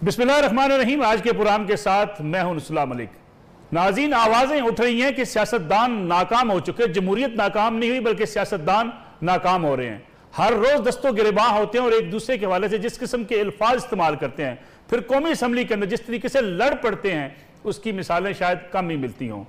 बिस्मिल्लाहिर्रहमानिर्रहीम। आज के प्रोग्राम के साथ मैं हूं नुसला मलिक। नाज़रीन, आवाजें उठ रही हैं कि सियासतदान नाकाम हो चुके। जमहूरियत नाकाम नहीं हुई बल्कि सियासतदान नाकाम हो रहे हैं। हर रोज दस्तों गिरबां होते हैं और एक दूसरे के हवाले से जिस किस्म के अल्फाज इस्तेमाल करते हैं, फिर कौमी असम्बली के अंदर जिस तरीके से लड़ पड़ते हैं, उसकी मिसालें शायद कम ही मिलती हों।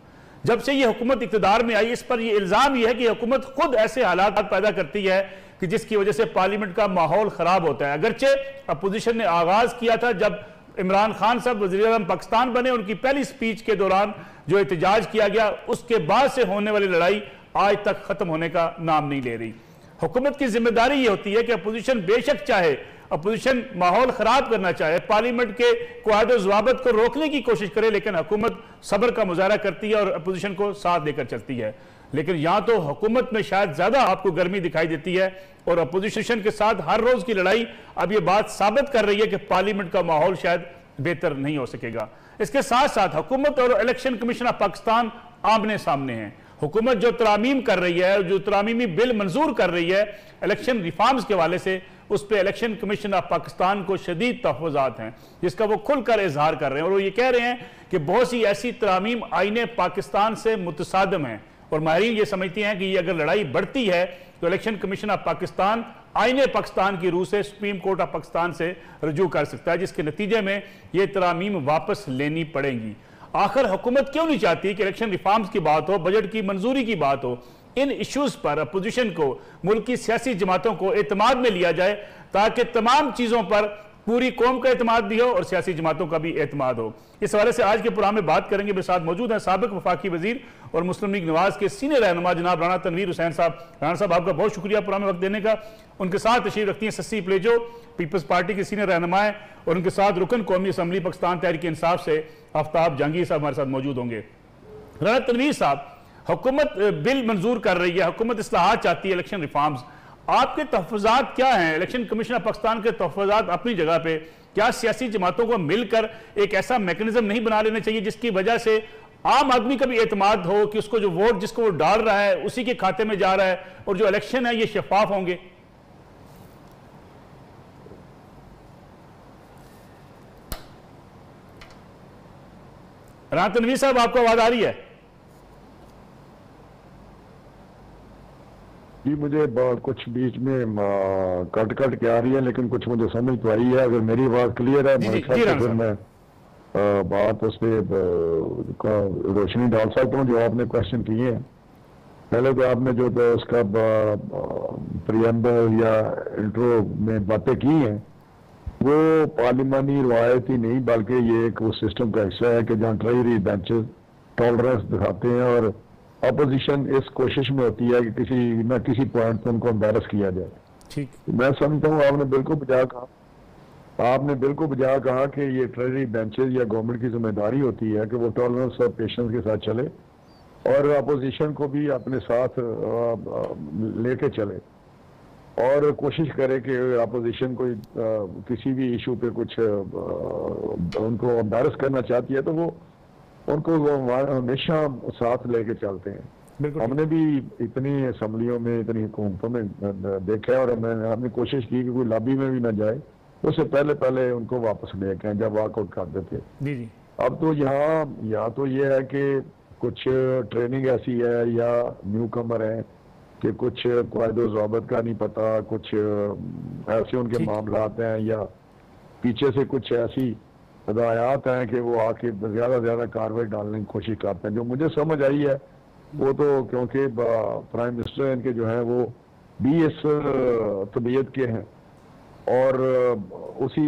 जब से ये हुकूमत इक़्तिदार में आई, इस पर यह इल्ज़ाम यह है कि हुकूमत खुद ऐसे हालात पैदा करती है कि जिसकी वजह से पार्लियामेंट का माहौल खराब होता है। अगरचे अपोजिशन ने आगाज किया था जब इमरान खान साहब वज़ीर-ए-आज़म पाकिस्तान बने, उनकी पहली स्पीच के दौरान जो एहतजाज किया गया, उसके बाद से होने वाली लड़ाई आज तक खत्म होने का नाम नहीं ले रही। हुकूमत की जिम्मेदारी यह होती है कि अपोजिशन बेशक चाहे, अपोजिशन माहौल खराब करना चाहे, पार्लियामेंट के क़वायद ज़वाबित को रोकने की कोशिश करे, लेकिन हुकूमत सब्र का मुजाहरा करती है और अपोजिशन को साथ देकर चलती है। लेकिन यहां तो हुकूमत में शायद ज्यादा आपको गर्मी दिखाई देती है और अपोजिशन के साथ हर रोज की लड़ाई अब यह बात साबित कर रही है कि पार्लियामेंट का माहौल शायद बेहतर नहीं हो सकेगा। इसके साथ साथ हुकूमत और इलेक्शन कमीशन ऑफ पाकिस्तान आमने सामने हैं। हुकूमत जो तरामीम कर रही है, जो तरामीमी बिल मंजूर कर रही है इलेक्शन रिफॉर्म्स के हवाले से, उस पर इलेक्शन कमीशन ऑफ पाकिस्तान को शदीद तहफ़्फ़ुज़ात हैं, जिसका वो खुलकर इजहार कर रहे हैं। और वो ये कह रहे हैं कि बहुत सी ऐसी तरामीम आईने पाकिस्तान से मुतसादम हैं और माहिरीन ये समझते हैं कि ये अगर लड़ाई बढ़ती है तो इलेक्शन कमीशन ऑफ पाकिस्तान आईने पाकिस्तान की रूह से सुप्रीम कोर्ट ऑफ पाकिस्तान से रजू कर सकता है, जिसके नतीजे में ये तरामीम वापस लेनी पड़ेंगी। आखिर हुकूमत क्यों नहीं चाहती कि इलेक्शन रिफॉर्म्स की बात हो, बजट की मंजूरी की बात हो? इन इश्यूज पर अपोजिशन को, मुल्क की सियासी जमातों को एतमाद में लिया जाए ताकि तमाम चीजों पर पूरी कौम का एतमाद भी हो और सियासी जमातों का भी एतमाद हो। इस हवाले से आज के प्रोग्राम में बात करेंगे। मेरे साथ मौजूद हैं साबिक वफाकी वजीर और मुस्लिम लीग नवाज के सीनियर रहनुमा जनाब राना तनवीर हुसैन साहब। राना साहब, आपका बहुत शुक्रिया प्रोग्राम में वक्त देने का। उनके साथ तशरीफ रखती हैं सस्सी प्लेजो, पीपल्स पार्टी की सीनियर रहनुमा है, और उनके साथ रुकन कौमी असम्बली पाकिस्तान तहरीक इंसाफ से आफ्ताब जहांगीर साहब हमारे साथ मौजूद होंगे। राना तनवीर साहब, हुकूमत बिल मंजूर कर रही है, हुकूमत इस्लाहात चाहती है, इलेक्शन रिफॉर्म्स, आपके तहफ़्फ़ुज़ात क्या हैं? इलेक्शन कमीशन ऑफ पाकिस्तान के तहफ़्फ़ुज़ात अपनी जगह पे, क्या सियासी जमातों को मिलकर एक ऐसा मैकेनिज्म नहीं बना लेना चाहिए जिसकी वजह से आम आदमी का भी एतमाद हो कि उसको जो वोट जिसको वो डाल रहा है उसी के खाते में जा रहा है और जो इलेक्शन है ये शफाफ होंगे? राना तनवीर साहब, आपको आवाज आ रही है? जी, मुझे कुछ बीच में कट के आ रही है, लेकिन कुछ मुझे समझ तो आई है। अगर मेरी आवाज क्लियर है मेरे ख्याल से, फिर मैं बात उस पर रोशनी डाल सकता हूँ जो आपने क्वेश्चन किए हैं। पहले तो आपने जो तो उसका प्रियम्बल या इंट्रो में बातें की हैं, वो पार्लिमानी रवायत ही नहीं बल्कि ये एक वो सिस्टम का हिस्सा है कि जहाँ ट्रेजरी बेंचेस टॉलरेंस दिखाते हैं और अपोजिशन इस कोशिश में होती है कि किसी न किसी पॉइंट पर उनको एम्बैरस किया जाए। ठीक, मैं समझता हूँ आपने बिल्कुल बजा कहा कि ये ट्रेजरी बेंचेस या गवर्नमेंट की जिम्मेदारी होती है कि वो टॉलरेंस और पेशेंस के साथ चले और अपोजिशन को भी अपने साथ लेके चले और कोशिश करे कि अपोजिशन को किसी भी इशू पे कुछ उनको एम्बैरस करना चाहती है तो वो उनको हमेशा साथ लेके चलते हैं। हमने भी इतनी असम्बलियों में, इतनी हुकूमतों में देखा है और हमने कोशिश की कि कोई लॉबी में भी ना जाए, उससे पहले उनको वापस लेके आए जब वॉकआउट कर देते। अब तो यहाँ तो ये है कि कुछ ट्रेनिंग ऐसी है या न्यू कमर है कि कुछ क़वायद ज़वाबित का नहीं पता, कुछ ऐसे उनके मामलात हैं या पीछे से कुछ ऐसी हदायत हैं कि वो आके ज्यादा से ज्यादा कार्रवाई डालने की कोशिश करते हैं। जो मुझे समझ आई है वो तो क्योंकि प्राइम मिनिस्टर इनके जो है वो भी इस तबीयत के हैं और उसी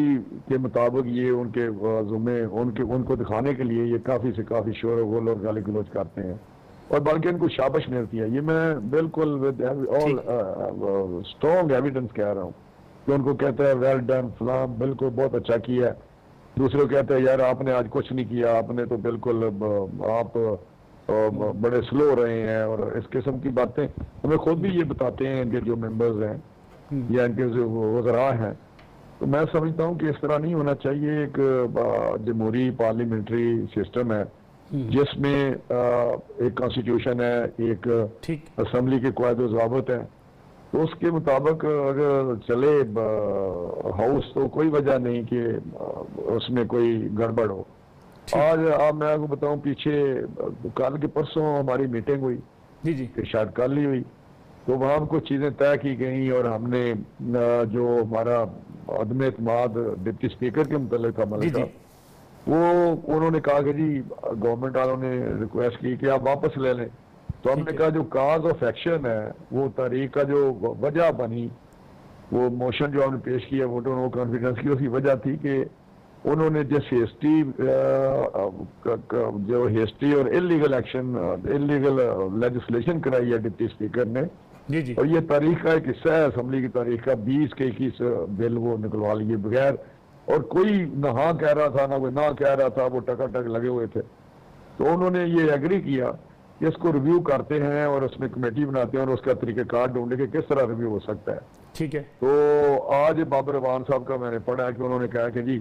के मुताबिक ये उनके जुम्मे उनको दिखाने के लिए ये काफी से काफी शोर गोल और गाली गलौज करते हैं और बल्कि इनको शाबाश मिलती है। ये मैं बिल्कुल विद ऑल स्ट्रॉन्ग एविडेंस कह रहा हूँ कि उनको कहते हैं वेल डन फलाम, बिल्कुल बहुत अच्छा किया है। दूसरे को कहते हैं यार आपने आज कुछ नहीं किया, आपने तो बिल्कुल आप बड़े स्लो रहे हैं और इस किस्म की बातें हमें खुद भी ये बताते हैं इनके जो मेंबर्स हैं या इनके जो वज़रा हैं। तो मैं समझता हूँ कि इस तरह नहीं होना चाहिए। एक जमहूरी पार्लियामेंट्री सिस्टम है जिसमें एक कॉन्स्टिट्यूशन है, एक असम्बली के क़वायद ज़वाबित है, तो उसके मुताबिक अगर चले हाउस तो कोई वजह नहीं कि उसमें कोई गड़बड़ हो। आज आप मैं आपको बताऊं, पीछे कल के परसों हमारी मीटिंग हुई जी जी कि शायद कल ही हुई, तो वहाँ हम कुछ चीज़ें तय की गई और हमने जो हमारा अदम एतमाद डिप्टी स्पीकर के मुतल्लिक था मलिक साहब, वो उन्होंने कहा कि जी गवर्नमेंट वालों ने रिक्वेस्ट की कि आप वापस ले लें। तो हमने कहा जो काज ऑफ एक्शन है, वो तारीख का जो वजह बनी, वो मोशन जो हमने पेश किया वोट ऑफ नो कॉन्फिडेंस की, उसकी वजह थी कि उन्होंने जिस हिस्ट्री और इलीगल एक्शन, इलीगल लेजिस्लेशन कराई है डिप्टी स्पीकर ने, जी जी और ये तारीख का एक हिस्सा है असेंबली की तारीख का, 20 के 21 बिल वो निकलवा लिए बगैर, और कोई ना हाँ कह रहा था ना कोई ना कह रहा था, वो टकाटक लगे हुए थे। तो उन्होंने ये एग्री किया कि इसको रिव्यू करते हैं और उसमें कमेटी बनाते हैं और उसका तरीक़ाकार ढूंढे कि किस तरह रिव्यू हो सकता है। ठीक है। तो आज बाबर अवान साहब का मैंने पढ़ा कि उन्होंने कहा कि जी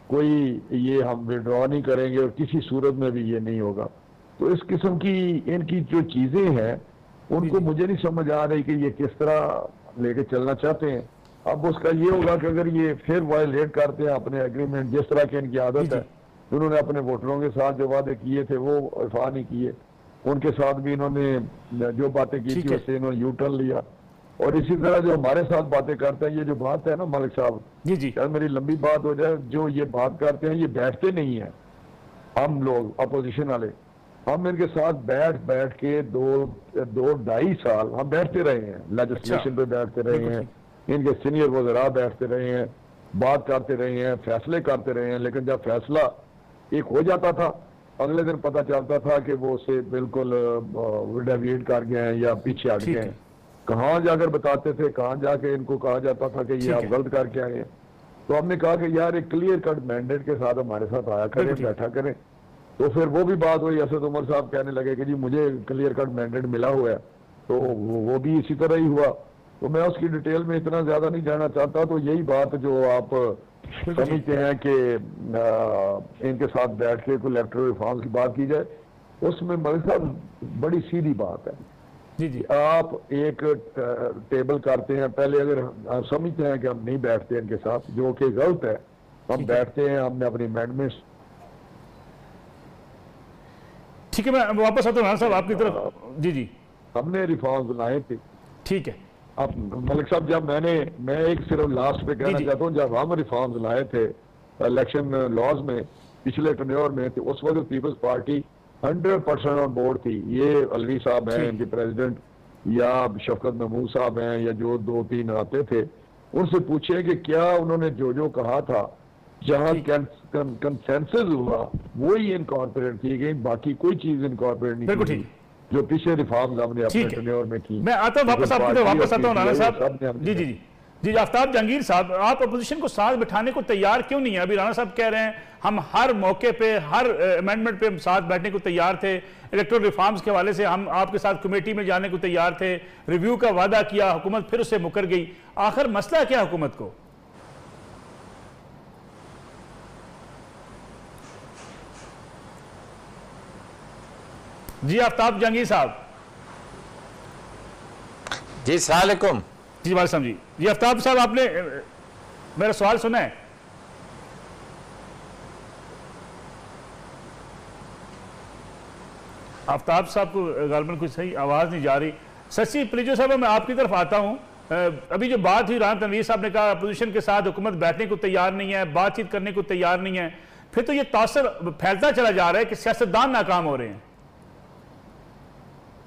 कोई ये हम विड्रॉ नहीं करेंगे और किसी सूरत में भी ये नहीं होगा। तो इस किस्म की इनकी जो चीजें हैं उनको मुझे नहीं समझ आ रही कि ये किस तरह लेके चलना चाहते हैं। अब उसका ये होगा कि अगर ये फिर वायलेट करते हैं अपने एग्रीमेंट, जिस तरह की इनकी आदत है, उन्होंने अपने वोटरों के साथ जो वादे किए थे वो इफा नहीं किए, उनके साथ भी इन्होंने जो बातें की थी उससे इन्होंने यू टर्न लिया। और इसी तरह जो हमारे साथ बातें करते हैं, ये जो बात है ना मलिक साहब, जी जी यार मेरी लंबी बात हो जाए, जो ये बात करते हैं ये बैठते नहीं है। हम लोग अपोजिशन वाले, हम इनके साथ बैठ के दो ढाई साल हम बैठते रहे हैं, लेजिस्लेशन पे बैठते रहे हैं, इनके सीनियर वज़रा बैठते रहे हैं, बात करते रहे हैं, फैसले करते रहे हैं। लेकिन जब फैसला एक हो जाता था, अगले दिन पता चलता था कि वो उसे बिल्कुल डेविएट कर गए हैं या पीछे हट गए हैं। कहाँ जाकर बताते थे, कहाँ जाके इनको कहा जाता था कि ये आप गलत करके आए हैं। तो हमने कहा कि यार एक क्लियर कट मैंडेट के साथ हमारे साथ आया करें, बैठा करें। तो फिर वो भी बात हुई, असद उमर साहब कहने लगे कि जी मुझे क्लियर कट मैंडेट मिला हुआ है, तो वो भी इसी तरह ही हुआ। तो मैं उसकी डिटेल में इतना ज्यादा नहीं जाना चाहता। तो यही बात जो आप समझते हैं कि इनके साथ बैठ के कोई इलेक्टोरल रिफॉर्म्स की बात की जाए, उसमें मलिक साहब बड़ी सीधी बात है। जी जी आप एक टेबल करते हैं, पहले अगर आप समझते हैं कि हम नहीं बैठते इनके साथ, जो कि गलत है, हम बैठते हैं, हमने अपनी अमेंडमेंट्स। ठीक है, मैं वापस आता हूँ साहब आपकी तरफ। जी जी हमने रिफॉर्म्स लाए थे। ठीक है। अब मलिक साहब जब मैं एक सिर्फ लास्ट पे कहना चाहता हूँ, जब हम रिफॉर्म्स लाए थे इलेक्शन लॉज में पिछले टर्न्योर में, तो उस वक्त पीपल्स पार्टी 100% ऑन बोर्ड थी। ये अलवी साहब हैं इनके प्रेसिडेंट, या शफकत महमूद साहब हैं, या जो 2-3 आते थे, उनसे पूछे कि क्या उन्होंने जो कहा था, जहां कंसेंसस हुआ वही इनकॉर्पोरेट की गई, बाकी कोई चीज इनकॉर्पोरेट नहीं की गई जो पिछले रिफॉर्म्स हमने अपने टर्न्योर में की। मैं आता हूं वापस आपकी तरफ वापस आता हूं नाना साहब। जी जी जी जी आफ्ताब जहांगीर साहब, आप अपोजिशन को साथ बिठाने को तैयार क्यों नहीं है? अभी राणा साहब कह रहे हैं हम हर मौके पे, हर अमेंडमेंट पे साथ बैठने को तैयार थे, इलेक्टोरल रिफॉर्म्स के हवाले से हम आपके साथ कमेटी में जाने को तैयार थे, रिव्यू का वादा किया, हुकूमत फिर उससे मुकर गई। आखिर मसला क्या हुकूमत को? जी आफ्ताब जहांगीर साहब। जी अस्सलाम वालेकुम। जी वालेकुम जी। जी आफ्ताब साहब, आपने मेरा सवाल सुना है? आफ्ताब साहब को गालबन कुछ सही आवाज नहीं जा रही। सची प्लीजो साहब, मैं आपकी तरफ आता हूं। अभी जो बात हुई, राना तनवीर साहब ने कहा अपोजिशन के साथ हुकूमत बैठने को तैयार नहीं है, बातचीत करने को तैयार नहीं है, फिर तो ये तासर फैलता चला जा रहा है कि सियासतदान नाकाम हो रहे हैं।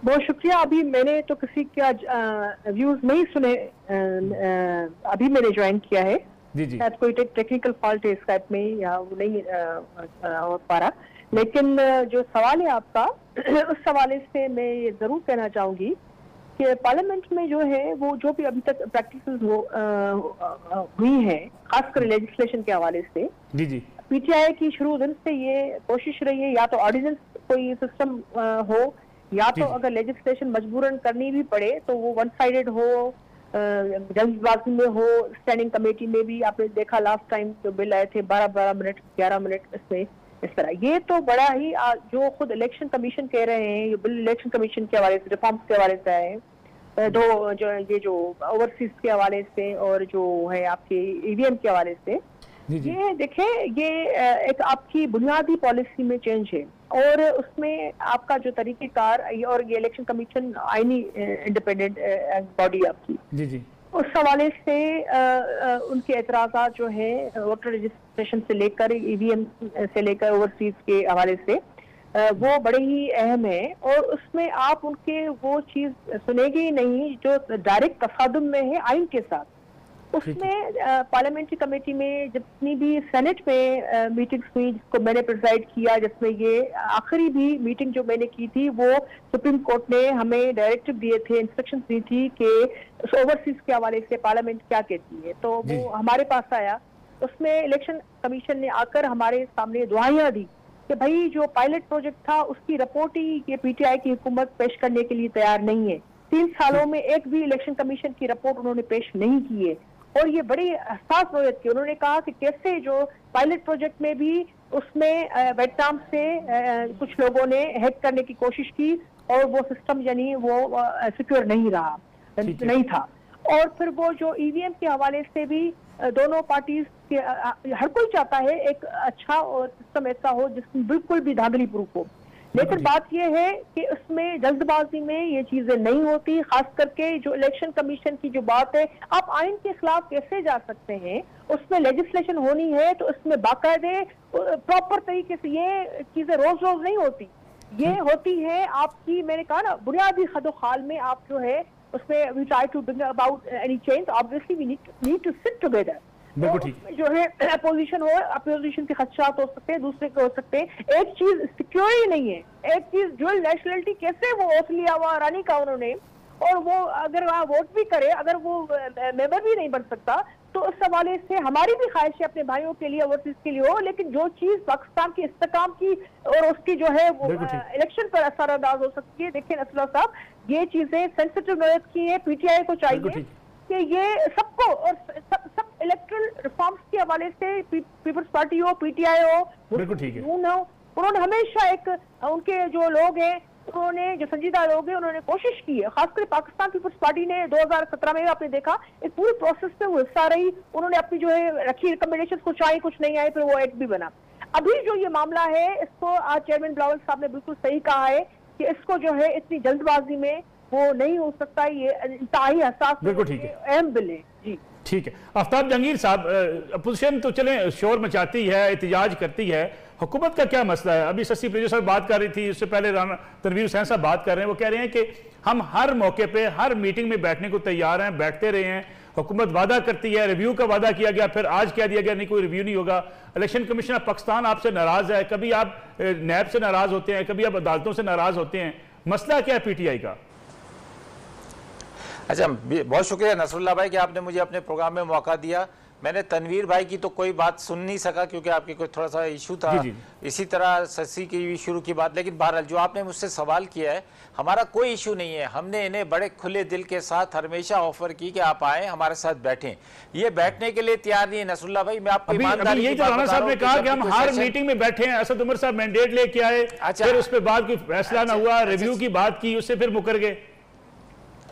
बहुत शुक्रिया। अभी मैंने तो किसी का व्यूज नहीं सुने, अभी मैंने ज्वाइन किया है। जी जी शायद कोई टेक्निकल फॉल्ट है स्काइप में या वो नहीं हो पा रहा। लेकिन जो सवाल है आपका, उस हवाले से मैं ये जरूर कहना चाहूंगी कि पार्लियामेंट में जो है वो जो भी अभी तक प्रैक्टिसेस हुई हैं, खासकर लेजिस्लेशन के हवाले से, जी जी पीटीआई की शुरू दिन से ये कोशिश रही है, या तो ऑर्डिनेंस कोई सिस्टम हो, या तो अगर लेजिस्लेशन मजबूरन करनी भी पड़े तो वो वन साइडेड हो, जल्दबाजी में हो। स्टैंडिंग कमेटी में भी आपने देखा लास्ट टाइम जो बिल आए थे 12 मिनट 11 मिनट इसमें इस तरह। ये तो बड़ा ही जो खुद इलेक्शन कमीशन कह रहे हैं, ये बिल इलेक्शन कमीशन के हवाले से, रिफॉर्म्स के हवाले से आए हैं, दो जो ये जो ओवरसीज के हवाले से और जो है आपके ईवीएम के हवाले से, ये देखें, ये एक आपकी बुनियादी पॉलिसी में चेंज है और उसमें आपका जो तरीक़ेकार और ये इलेक्शन कमीशन आईनी इंडिपेंडेंट बॉडी आपकी, जी जी, उस हवाले से उनके एतराज़ात जो है वोटर रजिस्ट्रेशन से लेकर ईवीएम से लेकर ओवरसीज के हवाले से वो बड़े ही अहम है और उसमें आप उनके वो चीज़ सुनेंगे ही नहीं जो डायरेक्ट तसादुम में है आइन के साथ। उसमें पार्लियामेंट्री कमेटी में जितनी भी सेनेट में मीटिंग्स हुई जिसको मैंने प्रिसाइड किया, जिसमें ये आखिरी भी मीटिंग जो मैंने की थी वो सुप्रीम कोर्ट ने हमें डायरेक्टिव दिए थे, इंस्ट्रक्शंस दी थी कि ओवरसीज के हवाले से पार्लियामेंट क्या कहती है, तो वो हमारे पास आया। उसमें इलेक्शन कमीशन ने आकर हमारे सामने दुआइयां दी कि भाई जो पायलट प्रोजेक्ट था उसकी रिपोर्ट ही ये पीटीआई की हुकूमत पेश करने के लिए तैयार नहीं है। 3 सालों में एक भी इलेक्शन कमीशन की रिपोर्ट उन्होंने पेश नहीं की है और ये बड़ी हसास नोयत की। उन्होंने कहा कि कैसे जो पायलट प्रोजेक्ट में भी उसमें वियतनाम से कुछ लोगों ने हैक करने की कोशिश की और वो सिस्टम यानी वो सिक्योर नहीं रहा, नहीं था। और फिर वो जो ईवीएम के हवाले से भी दोनों पार्टीज के हर कोई चाहता है एक अच्छा और सिस्टम ऐसा हो जिसमें बिल्कुल भी धांधली प्रूफ हो, लेकिन बात यह है कि उसमें जल्दबाजी में ये चीजें नहीं होती। खास करके जो इलेक्शन कमीशन की जो बात है, आप आइन के खिलाफ कैसे जा सकते हैं, उसमें लेजिस्लेशन होनी है तो उसमें बाकायदे प्रॉपर तरीके से ये चीजें रोज रोज नहीं होती, ये होती है आपकी, मैंने कहा ना, बुनियादी खदोखाल में आप जो है उसमें we try to bring about any change, obviously we need to sit together. जो है अपोजिशन हो, अपोजिशन के खदशात हो सकते हैं, दूसरे के हो सकते हैं। एक चीज सिक्योर ही नहीं है, एक चीज ड्यूअल नेशनलिटी कैसे वो ओथ लिया हुआ रानी का उन्होंने, और वो अगर वहाँ वोट भी करे, अगर वो मेंबर भी नहीं बन सकता, तो उस हवाले से हमारी भी ख्वाहिश है अपने भाइयों के लिए, ओवरसीज के लिए हो, लेकिन जो चीज पाकिस्तान की इस्तेकाम की और उसकी जो है वो इलेक्शन पर असरअंदाज हो सकती है। देखिए नसरुल्लाह साहब, ये चीजें सेंसिटिव नोयत की है, पीटीआई को चाहिए कि ये सबको और सब इलेक्ट्रल रिफॉर्म्स के हवाले से पीपल्स पार्टी हो, पीटीआई हो, उन्होंने हमेशा एक उनके जो लोग हैं, उन्होंने जो संजीदा लोग हैं, उन्होंने कोशिश की है। खासकर पाकिस्तान पीपल्स पार्टी ने 2017 में आपने देखा एक पूरी प्रोसेस में वो हिस्सा रही, उन्होंने अपनी जो है रखी रिकमेंडेशन, कुछ आई कुछ नहीं आई, फिर वो एक्ट भी बना। अभी जो ये मामला है इसको आज चेयरमैन बिलावल साहब ने बिल्कुल सही कहा है कि इसको जो है इतनी जल्दबाजी में वो नहीं हो सकता, ये इंतहाई हसास अहम बिल है। जी ठीक है। आफ्ताब जहांगीर साहब, अपोजिशन तो चले शोर मचाती है, एहतजाज करती है, हुकूमत का क्या मसला है? अभी शशि प्रियजू साहब बात कर रही थी, उससे पहले तनवीर हुसैन साहब बात कर रहे हैं, वो कह रहे हैं कि हम हर मौके पे हर मीटिंग में बैठने को तैयार हैं, बैठते रहे हैं, हुकूमत वादा करती है, रिव्यू का वादा किया गया, फिर आज कह दिया गया नहीं कोई रिव्यू नहीं होगा। इलेक्शन कमीशन ऑफ पाकिस्तान आपसे नाराज है, कभी आप नैब से नाराज होते हैं, कभी आप अदालतों से नाराज होते हैं, मसला क्या है पीटीआई का? अच्छा, बहुत शुक्रिया नसरुल्लाह भाई कि आपने मुझे अपने प्रोग्राम में मौका दिया। मैंने तनवीर भाई की तो कोई बात सुन नहीं सका क्योंकि आपकी कोई थोड़ा सा इशू था, इसी तरह शशि की भी शुरू की बात, लेकिन बहरहाल जो आपने मुझसे सवाल किया है, हमारा कोई इशू नहीं है। हमने इन्हें बड़े खुले दिल के साथ हमेशा ऑफर की कि आप आए हमारे साथ बैठें, ये बैठने के लिए तैयार नहीं है नसरुल्लाह भाई। मैं आपको ईमानदारी की बात बता रहा हूं कि कहा कि हम हर मीटिंग में बैठे हैं, असद उमर साहब मैंडेट लेके आए, फिर उस पर बाद कोई फैसला ना हुआ, रिव्यू की बात की, उससे फिर मुकर गए।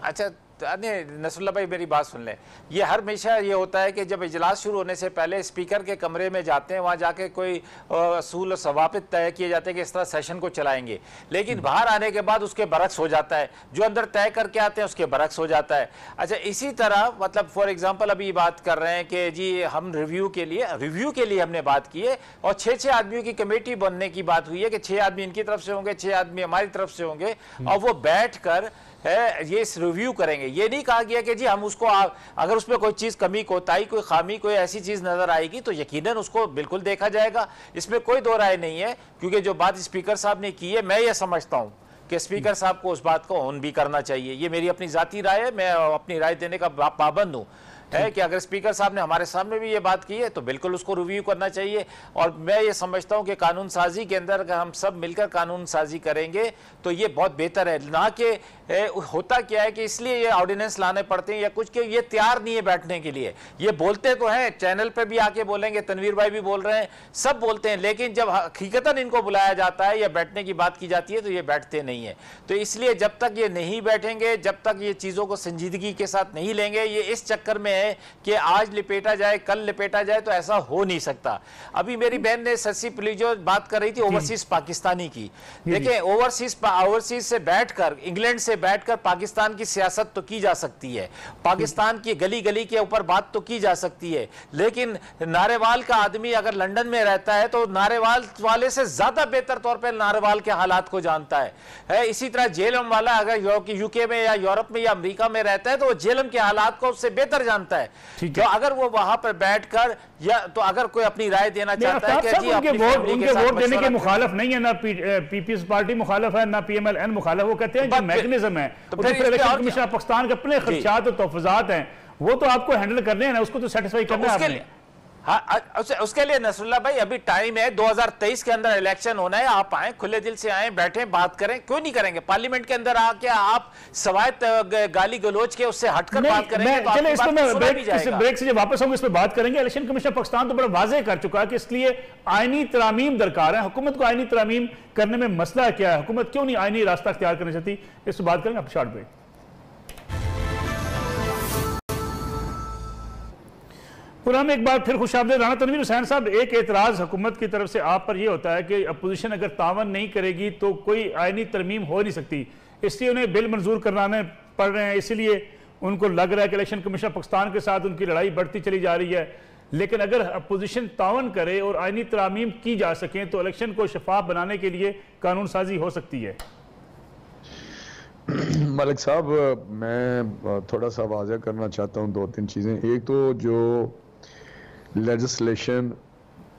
अच्छा नसरुल्लाह भाई मेरी बात सुन लें, ये हर हमेशा ये होता है कि जब इजलास शुरू होने से पहले स्पीकर के कमरे में जाते हैं, वहाँ जाके कोई असूल और सवाबित तय किए जाते हैं कि इस तरह सेशन को चलाएंगे, लेकिन बाहर आने के बाद उसके बरक्स हो जाता है, जो अंदर तय करके आते हैं उसके बरक्स हो जाता है। अच्छा, इसी तरह मतलब फॉर एग्जाम्पल अभी बात कर रहे हैं कि जी हम रिव्यू के लिए हमने बात की है और 6 आदमियों की कमेटी बनने की बात हुई है कि 6 आदमी इनकी तरफ से होंगे, 6 आदमी हमारी तरफ से होंगे और वो बैठ कर ये रिव्यू करेंगे। ये नहीं कहा गया कि जी हम उसको अगर उसमें कोई चीज़ कमी कोताही कोई खामी कोई ऐसी चीज़ नज़र आएगी तो यकीनन उसको बिल्कुल देखा जाएगा, इसमें कोई दो राय नहीं है। क्योंकि जो बात स्पीकर साहब ने की है, मैं ये समझता हूँ कि स्पीकर साहब को उस बात को ऑन भी करना चाहिए, ये मेरी अपनी ज़ाती राय है, मैं अपनी राय देने का पाबंद हूँ। है कि अगर स्पीकर साहब ने हमारे सामने भी ये बात की है तो बिल्कुल उसको रिव्यू करना चाहिए। और मैं ये समझता हूं कि कानून साजी के अंदर अगर हम सब मिलकर कानून साजी करेंगे तो ये बहुत बेहतर है। ना कि होता क्या है कि इसलिए ये ऑर्डिनेंस लाने पड़ते हैं या कुछ, के ये तैयार नहीं है बैठने के लिए। ये बोलते तो हैं, चैनल पे भी आके बोलेंगे, तनवीर भाई भी बोल रहे हैं, सब बोलते हैं, लेकिन जब हकीकतन इनको बुलाया जाता है या बैठने की बात की जाती है तो ये बैठते नहीं है। तो इसलिए जब तक ये नहीं बैठेंगे, जब तक ये चीजों को संजीदगी के साथ नहीं लेंगे, ये इस चक्कर में है कि आज लिपेटा जाए कल लिपेटा जाए, तो ऐसा हो नहीं सकता। अभी मेरी बहन ने ससी पुलिजो बात कर रही थी ओवरसीज पाकिस्तानी की। देखिए ओवरसीज से बैठकर, इंग्लैंड से बैठकर पाकिस्तान की सियासत तो की जा सकती है, पाकिस्तान की गली गली के ऊपर बात तो की जा सकती है, लेकिन नारेवाल का आदमी अगर लंदन में रहता है तो नारेवाल वाले से ज्यादा बेहतर तौर पर नारेवाल के हालात को जानता है। इसी तरह जेलम वाला अगर यूके में या यूरोप में या अमेरिका में रहता है तो वो जेलम के हालात को उससे बेहतर जानता है। तो अगर वो वहां पर बैठकर या तो अगर कोई अपनी राय देना चाहता है कि जी उनके वोट देने के मुखालिफ नहीं है, ना पीपल्स पार्टी मुखालिफ है, ना पीएमएल-एन मुखालिफ। वो कहते हैं जो मैकेनिज्म है, तो फिर इलेक्शन कमीशन पाकिस्तान के अपने खर्चात और तहफ्फुज़ात हैं, वो तो आपको हैंडल करने हैं ना, उसको तो सेटिस्फाई करना है। हाँ, उसके लिए नसरुल्लाह भाई अभी टाइम है, 2023 के अंदर इलेक्शन होना है। आप आए, खुले दिल से आए, बैठे, बात करें, क्यों नहीं करेंगे? पार्लियामेंट के अंदर आके आप सवायत गाली गलोच के उससे हटकर बात करेंगे तो आपकी बात सुना भी जाएगा। ब्रेक से जब वापस होंगे इस पर बात करेंगे। इलेक्शन कमीशन पाकिस्तान तो बड़ा वाज़ेह कर चुका है कि इसलिए आईनी तरामीम दरकार है। हुकूमत को आईनी तरामीम करने में मसला क्या है, हुकूमत क्यों नहीं आईनी रास्ता अख्तियार करना चाहती, इस पर बात करेंगे। आप शॉर्ट ब्रेक। पुरान एक बार फिर खुशामदीद। राना तनवीर हुसैन साहब, एक एतराज हुकूमत की तरफ से आप पर यह होता है कि अपोजिशन अगर तावन नहीं करेगी तो कोई आईनी तरमीम हो नहीं सकती, इसलिए उन्हें बिल मंजूर कराने पड़ रहे हैं, इसीलिए उनको लग रहा है कि इलेक्शन कमीशन पाकिस्तान के साथ उनकी लड़ाई बढ़ती चली जा रही है। लेकिन अगर अपोजिशन तावन करे और आईनी तरामीम की जा सकें तो इलेक्शन को शफाफ बनाने के लिए कानून साजी हो सकती है। मलिक साहब, मैं थोड़ा सा वाज़ेह करना चाहता हूँ 2-3 चीज़ें। एक तो जो लेजिस्लेशन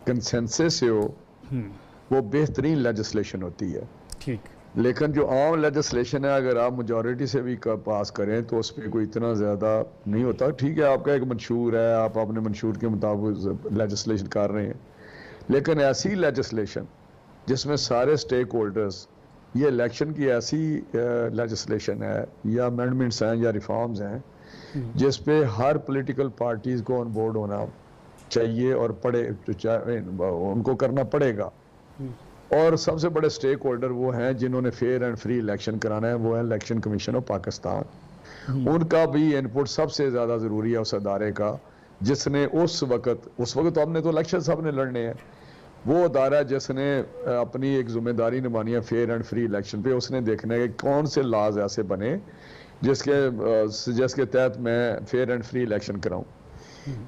कंसेंसस से हो वो बेहतरीन लेजिस्लेशन होती है, ठीक, लेकिन जो आम लेजिस्लेशन है अगर आप मेजॉरिटी से भी पास करें तो उस पर कोई इतना ज़्यादा नहीं होता। ठीक है, आपका एक मंशूर है, आप अपने मंशूर के मुताबिक लेजिस्लेशन कर रहे हैं, लेकिन ऐसी लेजिस्लेशन जिसमें सारे स्टेक होल्डर्स, ये इलेक्शन की ऐसी लेजिस्लेशन है या अमेंडमेंट्स हैं या रिफॉर्म्स हैं जिस पे हर पॉलिटिकल पार्टीज को ऑन बोर्ड होना चाहिए और उनको करना पड़ेगा। और सबसे बड़े स्टेक होल्डर वो हैं जिन्होंने फेयर एंड फ्री इलेक्शन कराना है, वो है इलेक्शन कमीशन ऑफ पाकिस्तान। उनका भी इनपुट सबसे ज़्यादा ज़रूरी है उस अदारे का जिसने उस वक्त तो हमने तो इलेक्शन सब ने लड़ने हैं, वो अदारा जिसने अपनी एक जिम्मेदारी निभानी है फेयर एंड फ्री इलेक्शन पे, उसने देखना है कि कौन से लॉज ऐसे बने जिसके तहत मैं फेयर एंड फ्री इलेक्शन कराऊं।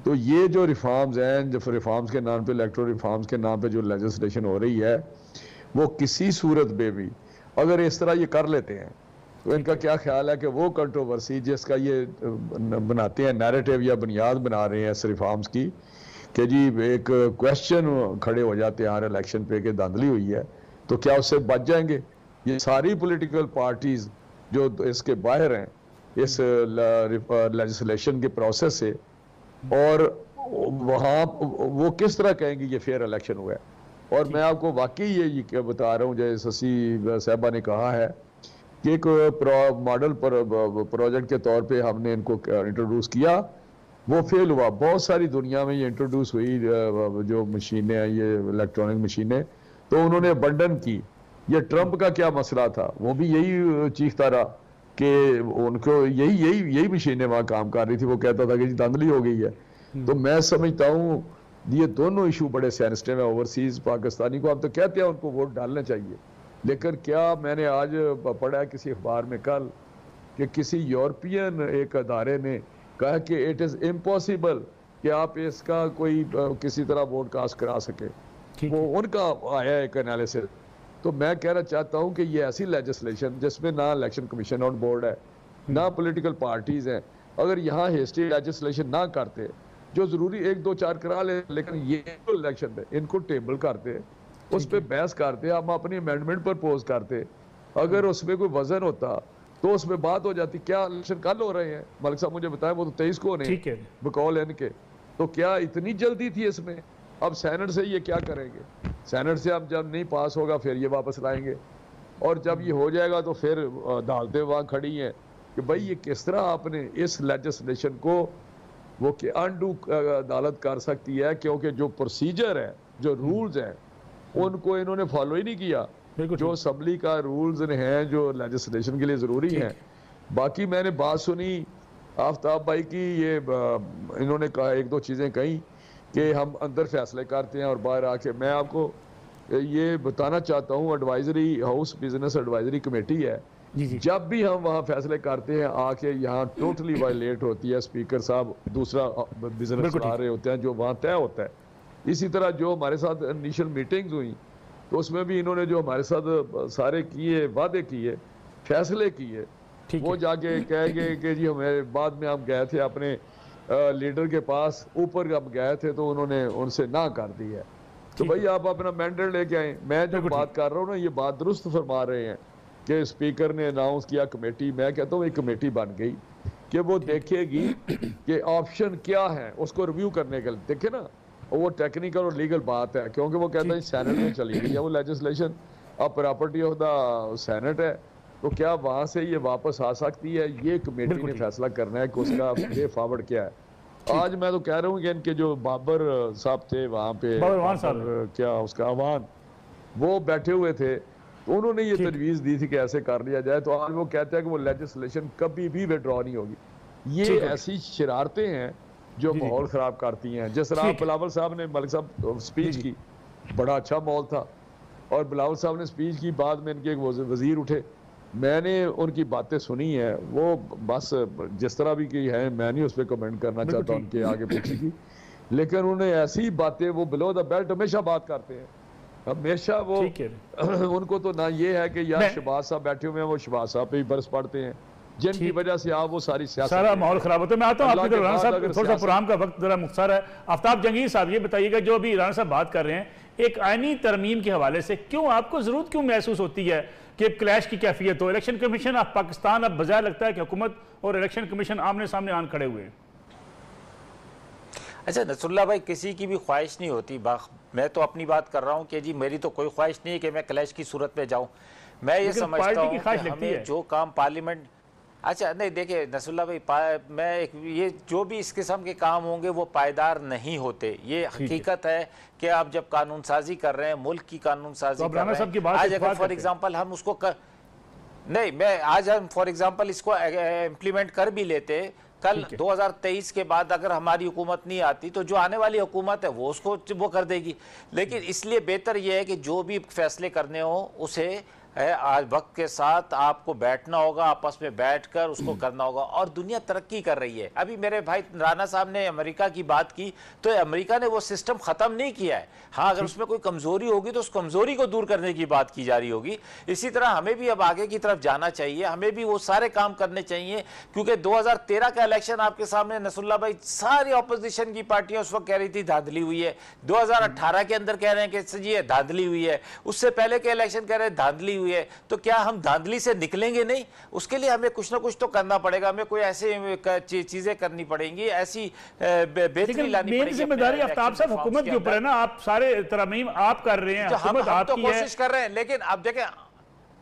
तो ये जो रिफॉर्म्स हैं, जो रिफॉर्म्स के नाम पे, इलेक्टोरल रिफॉर्म्स के नाम पे जो लेजिस्लेशन हो रही है, वो किसी सूरत में भी अगर इस तरह ये कर लेते हैं तो इनका क्या ख्याल है कि वो कंट्रोवर्सी जिसका ये बनाते हैं नैरेटिव या बुनियाद बना रहे हैं इस रिफॉर्म्स की कि जी एक क्वेश्चन खड़े हो जाते हैं हर इलेक्शन पे कि धांधली हुई है, तो क्या उससे बच जाएंगे? ये सारी पॉलिटिकल पार्टीज जो इसके बाहर हैं इस लेजिस्लेशन के प्रोसेस से, और वहाँ वो किस तरह कहेंगे ये फेयर इलेक्शन हुआ है। और मैं आपको वाकई ये बता रहा हूँ, जैसे शशि साहबा ने कहा है कि एक मॉडल प्रोजेक्ट के तौर पे हमने इनको इंट्रोड्यूस किया, वो फेल हुआ। बहुत सारी दुनिया में ये इंट्रोड्यूस हुई जो मशीनें हैं, ये इलेक्ट्रॉनिक मशीनें, तो उन्होंने अबंडन की। ये ट्रंप का क्या मसला था, वो भी यही चीखता रहा कि उनको यही मशीनें वहाँ काम कर रही थी, वो कहता था कि जी धांधली हो गई है। तो मैं समझता हूँ ये दोनों इशू बड़े सेंसिटिव है। ओवरसीज पाकिस्तानी को हम तो कहते हैं उनको वोट डालना चाहिए, लेकिन क्या मैंने आज पढ़ा है किसी अखबार में कल कि किसी यूरोपियन एक अदारे ने कहा कि इट इज़ इम्पॉसिबल कि आप इसका कोई किसी तरह वोट कास्ट करा सके। वो उनका आया एक एनालिसिस। तो मैं कहना चाहता हूँ कि ये ऐसी लेजिस्लेशन जिसमें ना इलेक्शन कमीशन ऑन बोर्ड है, ना पॉलिटिकल पार्टीज हैं, अगर यहाँ हिस्ट्री लेजिस्लेशन ना करते, जो ज़रूरी 1-2-4 करा ले, लेकिन ये तो इलेक्शन है, इनको टेबल करते, उस पर बहस करते, हम अपनी अमेंडमेंट प्रपोज करते, अगर उसमें कोई वजन होता तो उसमें बात हो जाती क्या इलेक्शन कल हो रहे हैं, मलिक साहब मुझे बताएं, वो तो 23 को होने ठीक है। बकौल इनके, तो क्या इतनी जल्दी थी इसमें? अब सेनेट से ये क्या करेंगे? सेनेट से अब जब नहीं पास होगा फिर ये वापस लाएंगे, और जब ये हो जाएगा तो फिर अदालतें वहाँ खड़ी हैं कि भाई ये किस तरह आपने इस लेजिस्लेशन को वो कि अनडू अदालत कर सकती है, क्योंकि जो प्रोसीजर है, जो रूल्स हैं, उनको इन्होंने फॉलो ही नहीं किया, जो असम्बली का रूल्स हैं जो लेजिस्लेशन के लिए ज़रूरी हैं। बाकी मैंने बात सुनी आफ्ताब भाई की, ये इन्होंने कहा एक दो चीज़ें कही कि हम अंदर फैसले करते हैं और बाहर आके, मैं आपको ये बताना चाहता हूँ, advisory house business advisory committee है, जब भी हम वहाँ फैसले करते हैं आके यहाँ टोटली वायलेट होती है, स्पीकर साहब दूसरा बिजनेस चला रहे होते हैं जो वहाँ तय होता है। इसी तरह जो हमारे साथ इनिशियल मीटिंग्स हुई तो उसमें भी इन्होंने जो हमारे साथ सारे किए वादे किए, फैसले किए, वो जाके कह गए कि जी हमें, बाद में हम गए थे अपने लीडर के पास, ऊपर हम गए थे तो उन्होंने उनसे ना कर दी है। तो भाई आप अपना मैंडेट लेके आए। मैं जो बात कर रहा हूँ ना, ये बात दुरुस्त फरमा रहे हैं कि स्पीकर ने अनाउंस किया कमेटी, मैं कहता हूँ एक कमेटी बन गई कि वो देखेगी कि ऑप्शन क्या है, उसको रिव्यू करने के लिए। देखे ना, वो टेक्निकल और लीगल बात है, क्योंकि वो कहते हैं सेनेट में चली गई है वो लेजिस्लेशन, अब प्रॉपर्टी ऑफ द सेनेट है, तो क्या वहाँ से ये वापस आ सकती है? ये कमेटी ने फैसला करना है कि उसका वे फॉरवर्ड क्या है। आज मैं तो कह रहा हूँ कि इनके जो बाबर साहब थे वहाँ पे, क्या उसका अवान, वो बैठे हुए थे, तो उन्होंने ये तजवीज़ दी थी कि ऐसे कर लिया जाए, तो आज वो कहते हैं कि वो लेजिस्लेशन कभी भी विड्रॉ नहीं होगी। ये ऐसी शरारतें हैं जो माहौल ख़राब करती हैं। जिस तरह बिलावल साहब ने, मलिक साहब स्पीच की, बड़ा अच्छा माहौल था, और बिलावल साहब ने स्पीच की, बाद में इनके एक वज़ीर उठे, मैंने उनकी बातें सुनी है, वो बस जिस तरह भी की है, मैं नहीं उस पर कमेंट करना चाहता उनके आगे पीछे की, लेकिन उन्हें ऐसी बातें, वो बिलो द बेल्ट हमेशा बात करते हैं, हमेशा वो उनको तो ना ये है कि यार शहबाज साहब बैठे हुए हैं, वो शहबाज साहब पे ही बरस पड़ते हैं, जिनकी वजह से आप वो सारी सारा माहौल खराब होता है। मैं आता हूँ आपके राणा साहब, थोड़ा सा प्रोग्राम का वक्त जरा मुख्तार है। आफ्ताब जंगीर साहब ये बताइएगा, जो अभी राणा साहब बात कर रहे हैं एक आईनी तरमीम के हवाले से, क्यों आपको जरूरत क्यों महसूस होती है कि क्लैश की कैफियत हो? इलेक्शन कमीशन ऑफ पाकिस्तान अब बजाय लगता है कि हुकूमत और इलेक्शन कमीशन आमने सामने आन खड़े हुए हैं। अच्छा नसरुल्लाह भाई, किसी की भी ख्वाहिश नहीं होती, मैं तो अपनी बात कर रहा हूँ कि जी मेरी तो कोई ख्वाहिश नहीं है कि मैं क्लैश की सूरत में जाऊँ। मैं ये समझता हूँ कि हमें जो काम पार्लियामेंट, अच्छा नहीं देखिए नसरुल्लाह भाई, मैं ये जो भी इस किस्म के काम होंगे वो पायदार नहीं होते, ये हकीकत है कि आप जब कानून साजी कर रहे हैं, मुल्क की कानून साजी कर रहे हैं, आज अगर फॉर एग्जांपल हम उसको नहीं, मैं आज हम फॉर एग्जांपल इसको इम्प्लीमेंट कर भी लेते, कल 2023 के बाद अगर हमारी हुकूमत नहीं आती तो जो आने वाली हुकूमत है वो उसको वो कर देगी। लेकिन इसलिए बेहतर यह है कि जो भी फैसले करने हो उसे आज वक्त के साथ आपको बैठना होगा, आपस में बैठकर उसको करना होगा। और दुनिया तरक्की कर रही है। अभी मेरे भाई राना साहब ने अमेरिका की बात की, तो अमेरिका ने वो सिस्टम ख़त्म नहीं किया है। हाँ, अगर उसमें कोई कमज़ोरी होगी तो उस कमज़ोरी को दूर करने की बात की जा रही होगी। इसी तरह हमें भी अब आगे की तरफ जाना चाहिए, हमें भी वो सारे काम करने चाहिए, क्योंकि 2013 का इलेक्शन आपके सामने नसरुल्लाह भाई, सारी अपोजिशन की पार्टियां उस वक्त कह रही थी धांधली हुई है, 2018 के अंदर कह रहे हैं कि जी धांधली हुई है, उससे पहले के इलेक्शन कह रहे हैं धांधली हुई है। तो क्या हम धांधली से निकलेंगे? नहीं, उसके लिए हमें कुछ ना कुछ तो करना पड़ेगा, हमें कोई ऐसी चीजें करनी पड़ेंगी, ऐसी बेहतरी लानी पड़ेगी। जिम्मेदारी आफ्ताब साहब हुकूमत के ऊपर है ना, आप सारे तरमीम आप कर रहे हैं, हम तो कोशिश कर रहे हैं, लेकिन अब देखें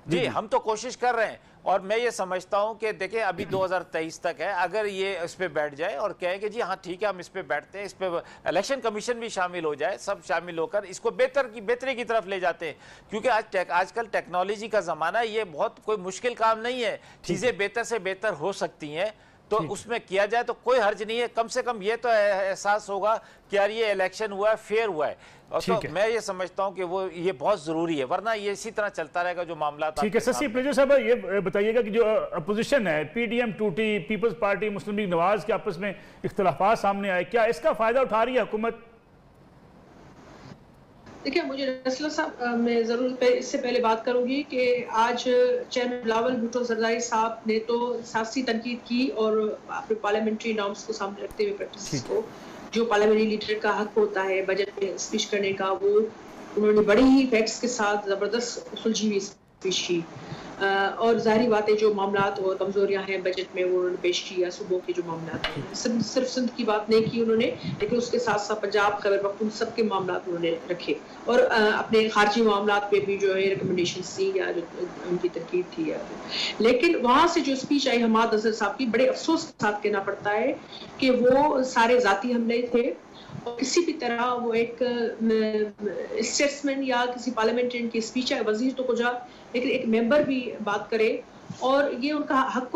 जी हम तो कोशिश कर रहे हैं, और मैं ये समझता हूं कि देखें अभी 2023 तक है, अगर ये इस पे बैठ जाए और कहे कि जी हाँ ठीक है हम इस पे बैठते हैं, इस पे इलेक्शन कमीशन भी शामिल हो जाए, सब शामिल होकर इसको बेहतरी की तरफ ले जाते हैं, क्योंकि आजकल टेक्नोलॉजी का ज़माना है, ये बहुत कोई मुश्किल काम नहीं है, चीज़ें बेहतर से बेहतर हो सकती हैं, तो उसमें किया जाए तो कोई हर्ज नहीं है। कम से कम ये तो एहसास होगा कि यार ये इलेक्शन हुआ है, फेयर हुआ है, और तो मैं ये समझता हूं कि वो ये बहुत जरूरी है, वरना ये इसी तरह चलता रहेगा जो मामला। ठीक है शशि प्लेजर साहब, ये बताइएगा कि जो अपोजिशन है, पीडीएम टूटी, पीपल्स पार्टी, मुस्लिम लीग नवाज के आपस में इख्तिलाफात सामने आए, क्या इसका फायदा उठा रही है हुकूमत? देखिए मुझे नसरुल्लाह साहब, मैं ज़रूर इससे पहले बात करूंगी कि आज चेयरमैन बिलावल भुट्टो जरदारी साहब ने तो सियासी तनकीद की और अपने पार्लियामेंट्री नॉर्म्स को सामने रखते हुए प्रैक्टिस को, जो पार्लियामेंट्री लीडर का हक होता है बजट में स्पीच करने का, वो उन्होंने बड़ी ही फैक्ट्स के साथ ज़बरदस्त सुलझी हुई स्पीच की। और जाहिर बात है जो मामलात और कमजोरियां हैं बजट में वो उन्होंने पेश की, या सूबों के जो मामलात हैं, सिर्फ सिंध की बात नहीं की उन्होंने, लेकिन उसके साथ साथ पंजाब, खैबर पख्तूनख्वा सबके मामलात उन्होंने रखे, और अपने खारजी मामलात पे भी जो है रिकमेंडेशंस दी या जो उनकी तनकीद थी या लेकिन वहाँ से जो स्पीच आई हमाद अजहर साहब की, बड़े अफसोस के साथ कहना पड़ता है कि वो सारे जाती हमले थे और किसी भी तरह वो एक स्टेट्समैन या किसी पार्लियामेंटेरियन की स्पीच है, वजीर तो कुछ लेकिन एक मेंबर भी बात करे, और ये उनका हक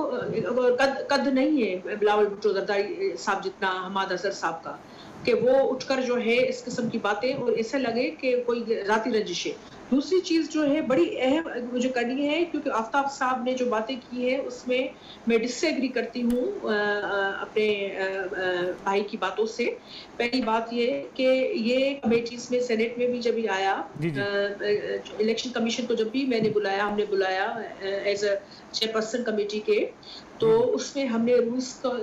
कद नहीं है बिलावल भुट्टो जरदारी साहब जितना हमाद अजहर साहब का, कि वो उठकर जो है इस किस्म की बातें, और ऐसा लगे कि कोई जाती रंजिश है। दूसरी चीज जो है बड़ी अहम मुझे करनी है, क्योंकि आफ्ताब साहब ने जो बातें की है उसमें मैं डिसएग्री करती हूँ अपने भाई की बातों से। पहली बात ये कि ये कमेटीज में सेनेट में भी जब ये आया, इलेक्शन कमीशन को जब भी हमने बुलाया एज अ चेयरपर्सन कमेटी के, तो उसमें हमने रूल्स को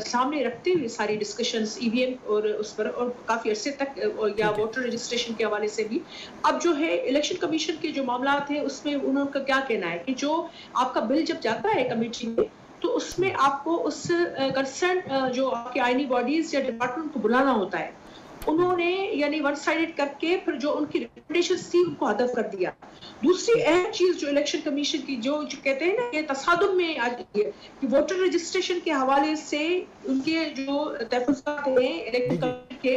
सामने रखते हुए सारी डिस्कशंस ईवीएम और उस पर, और काफी अरसे तक या वोटर रजिस्ट्रेशन के हवाले से भी। अब जो है इलेक्शन कमीशन के जो मामला थे उसमें उनका क्या कहना है कि जो आपका बिल जब जाता है कमेटी में, तो उसमें आपको उस कंसर्न जो आपके आईनी बॉडीज या डिपार्टमेंट को बुलाना होता है। उन्होंने यानी वन साइडेड करके फिर जो उनकी रिकमेंडेशंस थी उनको हदफ कर दिया। दूसरी अहम चीज जो इलेक्शन कमीशन की जो कहते हैं ना ये तसादुम में आ गई है कि वोटर रजिस्ट्रेशन के हवाले से उनके जो तहफ़्फ़ुज़ात हैं इलेक्शन कमीशन के,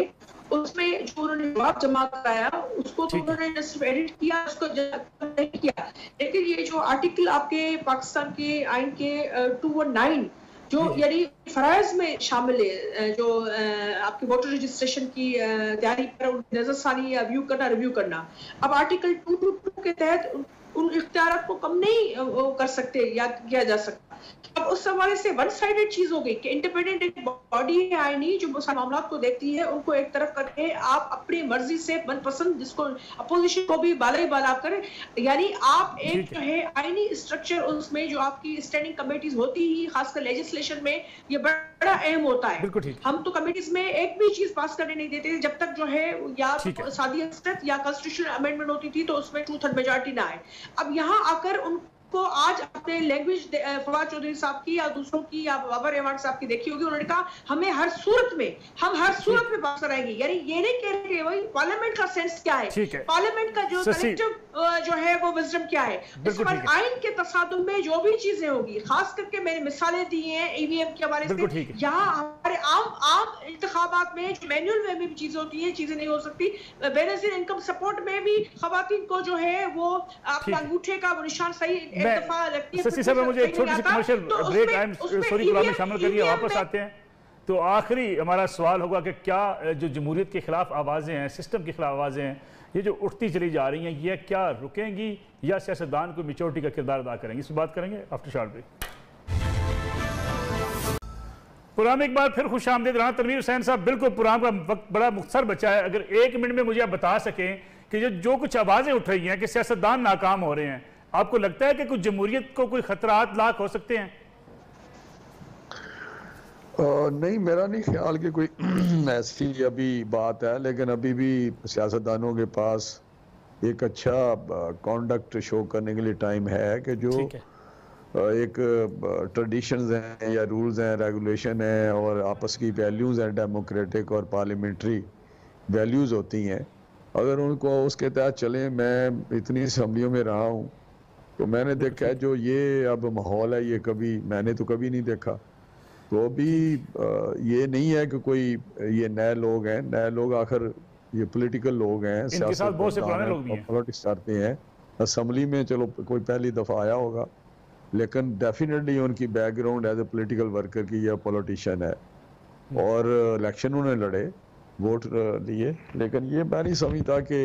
उसमें जो उन्होंने जवाब जमा कराया उसको तो उन्होंने न सिर्फ एडिट किया, उसको नहीं किया, लेकिन ये जो आर्टिकल आपके पाकिस्तान के आइन के 219 जो यानी फराइज में शामिल है, जो आपके वोटर रजिस्ट्रेशन की तैयारी पर नजरसानी या रिव्यू करना, अब आर्टिकल 222 के तहत उन इख्तियारात को कम नहीं कर सकते या किया जा सकता। अब उस हवाले से वन साइडेड चीज हो गई कि इंडिपेंडेंट एक बॉडी है आईनी जो मामला को देखती है, उनको एक तरफ करके आप अपनी मर्जी से मनपसंद जिसको अपोजिशन को भी बाला ही बाला करें, यानी आप एक जो है आईनी स्ट्रक्चर उसमें जो आपकी स्टैंडिंग कमेटीज होती ही खासकर लेजिस्लेशन में ये बड़ा अहम होता है। हम तो कमेटीज में एक भी चीज पास करने नहीं देते जब तक जो है या सादी अक्सरत या कॉन्स्टिट्यूशनल अमेंडमेंट होती थी तो उसमें 2/3 मेजॉरिटी ना आए। अब यहाँ आकर उनको आज अपने लैंग्वेज फवाद चौधरी साहब की या दूसरों की या बाबर रहमान साहब की देखी होगी, उन्होंने कहा हमें हर सूरत में पास कराएंगे, यानी ये नहीं कह रहे वही पार्लियामेंट का सेंस क्या है, पार्लियामेंट का जो कलेक्टिव जो है वो विजडम क्या है। इस पर आइन के तसादुम में जो भी चीजें होगी, खास करके मैंने मिसालें दी हैं ईवीएम के हवाले से, यहाँ हमारे आम इंतखाबात में जो मैनुअल में भी चीजें होती है, चीजें नहीं हो सकती। बेनजीर इनकम सपोर्ट में भी खवातीन को जो है वो अपना अंगूठे का निशान सही शशि साहब मुझे एक छोटी सी कमर्शियल ब्रेक सॉरी गुलाम में शामिल करिए, वापस आते हैं। तो आखिरी हमारा सवाल होगा कि क्या जो जमहूरियत के खिलाफ आवाज़ें हैं, सिस्टम के खिलाफ आवाज़ें हैं, ये जो उठती चली जा रही हैं, ये क्या रुकेंगी या सियासतदान को मेच्योरिटी का किरदार अदा करेंगे? इस पर बात करेंगे आफ्टर शॉर्ट ब्रेक। प्रोग्राम एक बार फिर खुश आमदीद रहा तनवीर हुसैन साहब। बिल्कुल प्रोग्राम का वक्त बड़ा मुख्तसर बचा है, अगर 1 मिनट में मुझे आप बता सकें कि जो कुछ आवाज़ें उठ रही हैं कि सियासतदान नाकाम हो रहे हैं, आपको लगता है कि कुछ जमहूरियत को कोई खतरात लाक हो सकते हैं? नहीं, मेरा नहीं ख्याल कि कोई ऐसी अभी बात है, लेकिन अभी भी सियासतदानों के पास एक अच्छा कॉन्डक्ट शो करने के लिए टाइम है कि जो एक ट्रेडिशंस हैं या रूल्स हैं, रेगुलेशन है और आपस की वैल्यूज़ हैं, डेमोक्रेटिक और पार्लियामेंट्री वैल्यूज़ होती हैं, अगर उनको उसके तहत चलें। मैं इतनी असम्बलियों में रहा हूँ तो मैंने देखा है जो ये अब माहौल है, ये कभी मैंने तो कभी नहीं देखा। तो अभी ये नहीं है कि कोई ये नए लोग हैं, नए लोग आखिर ये पॉलिटिकल लोग हैं, पॉलिटिक्स करते हैं। असम्बली में चलो कोई पहली दफ़ा आया होगा, लेकिन डेफिनेटली उनकी background as a political worker की या पॉलिटिशियन है, और इलेक्शन उन्होंने लड़े, वोट लिए, लेकिन ये मैं नहीं समझता कि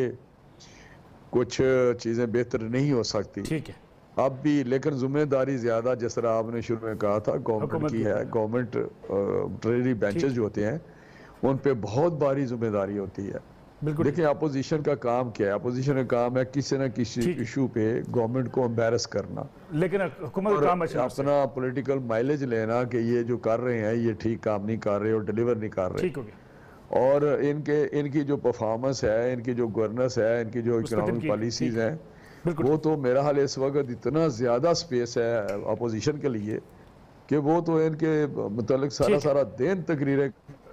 कुछ चीज़ें बेहतर नहीं हो सकती। ठीक है अब भी, लेकिन जिम्मेदारी ज़्यादा जिस तरह आपने शुरू में कहा था गवर्नमेंट की है। गवर्नमेंट ट्रेजरी बेंचेस जो होते हैं उन पे बहुत भारी जिम्मेदारी होती है। देखिए अपोजिशन का काम क्या है, अपोजिशन का काम है किसी न किसी इशू पे गवर्नमेंट को एम्बेरस करना, लेकिन हुकूमत काम अपना पॉलिटिकल माइलेज लेना कि ये जो कर रहे हैं ये ठीक काम नहीं कर रहे और डिलीवर नहीं कर रहे। और इनकी जो परफॉर्मेंस है, इनकी जो गवर्नेंस है, इनकी जो इकोनॉमिक पॉलिसीज हैं, वो तो मेरा हाल इस वक्त इतना ज्यादा स्पेस है अपोजिशन के लिए कि वो तो इनके मतलब सारा दिन तकरीरें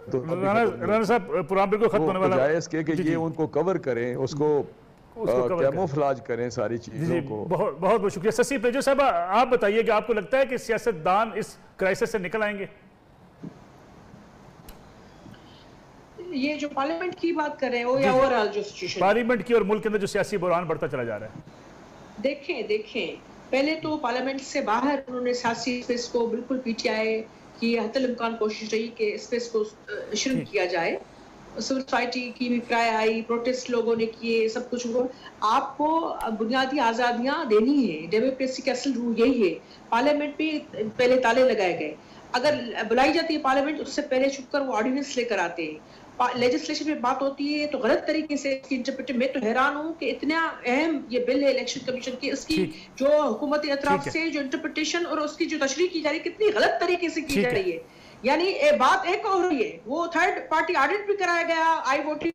तो राना साहब प्रोग्राम बिल्कुल खत्म होने वाला है। बजाय इसके कि ये उनको कवर करें, उसको कैमोफ्लेज करें सारी चीजों को। बहुत बहुत शुक्रिया। शशि पेजो साहब, आप बताइए कि आपको लगता है कि सियासतदान इस क्राइसिस से निकल आएंगे? ये जो पार्लियामेंट की बात कर रहे हो या ओवरऑल जो सिचुएशन पार्लियामेंट की और मुल्क के अंदर जो सियासी बुरहान बढ़ता चला जा रहा है? देखें पहले तो पार्लियामेंट से बाहर उन्होंने सियासी स्पेस को बिल्कुल पीटीआई की हतल इम्कान कोशिश रही कि स्पेस को श्रिंक किया जाए। सिविल सोसाइटी की भी प्राय आई, प्रोटेस्ट लोगों ने किए, सब कुछ हुआ। आपको बुनियादी आज़ादियां देनी है, डेमोक्रेसी का असल रूल यही है। पार्लियामेंट भी पहले ताले लगाए गए, अगर बुलाई जाती है पार्लियामेंट उससे पहले छुपकर वो ऑर्डिनेंस लेकर आते हैं। लेजिस्लेशन में बात होती है तो गलत तरीके से इसकी इंटरप्रिट। मैं तो हैरान हूँ कि इतना अहम ये बिल है इलेक्शन कमीशन की, इसकी जो हुकूमती अतराफ से जो इंटरप्रिटेशन और उसकी जो तशरीह की जा रही है कितनी गलत तरीके से की जा रही है। यानी बात एक हो रही है, वो थर्ड पार्टी ऑडिट भी कराया गया, आई वोटिंग